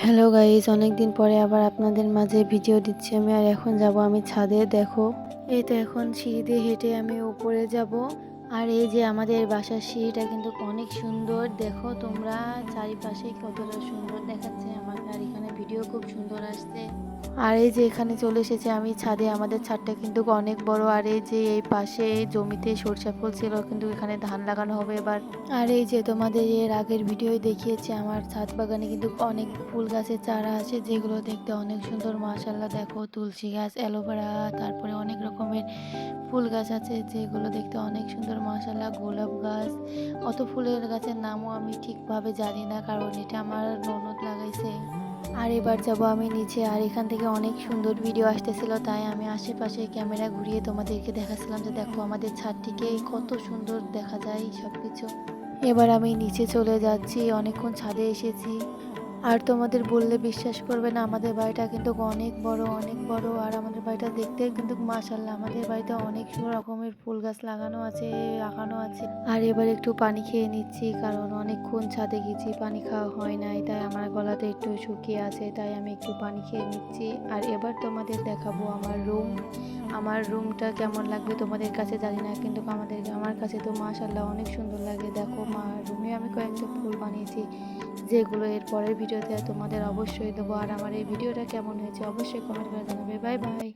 Hello guys, অনেকদিন পরে আবার আপনাদের মাঝে ভিডিও দিচ্ছি আমি। আর এখন যাব আমি ছাদে। দেখো, এই তো এখন সিঁড়ি দিয়ে হেঁটে আমি উপরে যাব। আর এই যে আমাদের বাসার সিঁড়িটা কিন্তু অনেক সুন্দর। দেখো তোমরা, চারিপাশে কতটা সুন্দর দেখাচ্ছে আমাকে। আর এখানে ভিডিও খুব সুন্দর আসছে। আর এই যে এখানে চলে এসেছে আমি ছাদে। আমাদের ছাদটা কিন্তু অনেক বড়। আর এই যে এই পাশে জমিতে সরষা ফুল ছিল, কিন্তু এখানে ধান লাগানো হবে এবার। আর এই যে তোমাদের এর আগের ভিডিও দেখিয়েছি, আমার ছাদ বাগানে কিন্তু অনেক ফুল গাছের চারা আছে, যেগুলো দেখতে অনেক সুন্দর। মাশাআল্লাহ, দেখো তুলসী গাছ, অ্যালোভেরা, তারপরে অনেক রকমের ফুল গাছ আছে যেগুলো দেখতে অনেক সুন্দর। মাশাআল্লাহ, গোলাপ গাছ। অত ফুলের গাছের নামও আমি ঠিকভাবে জানি না, কারণ এটা আমার ননদ লাগাইছে। আর এবার যাব আমি নিচে। আর এখান থেকে অনেক সুন্দর ভিডিও আসতেছিল, তাই আমি আশেপাশে ক্যামেরা ঘুরিয়ে তোমাদেরকে দেখাচ্ছিলাম যে দেখো আমাদের ছাদটিকে কত সুন্দর দেখা যায় সবকিছু। এবার আমি নিচে চলে যাচ্ছি, অনেকক্ষণ ছাদে এসেছি। আর তোমাদের বললে বিশ্বাস করবে না, আমাদের বাড়িটা কিন্তু অনেক বড়, অনেক বড়। আর আমাদের বাড়িটা দেখতে কিন্তু মাশাআল্লাহ, আমাদের বাড়িতে অনেক রকমের ফুল গাছ লাগানো আছে, রাখানো আছে। আর এবার একটু পানি খেয়ে নিচ্ছি, কারণ অনেকক্ষণ ছাদে গেছি, পানি খাওয়া হয় নাই, তাই আমার গলাতে একটু শুকিয়ে আছে, তাই আমি একটু পানি খেয়ে নিচ্ছি। আর এবার তোমাদের দেখাবো আমার রুম। আমার রুমটা কেমন লাগবে তোমাদের কাছে জানি না, কিন্তু আমার কাছে তো মাশাআল্লাহ অনেক সুন্দর লাগে। দেখো, রুমে আমি কয়েকটা ফুল বানিয়েছি, যেগুলো এর পরের ভিডিওতে তোমাদের অবশ্যই দেবো। আর আমার এই ভিডিওটা কেমন হয়েছে অবশ্যই কমেন্ট করে জানাবে। Bye bye.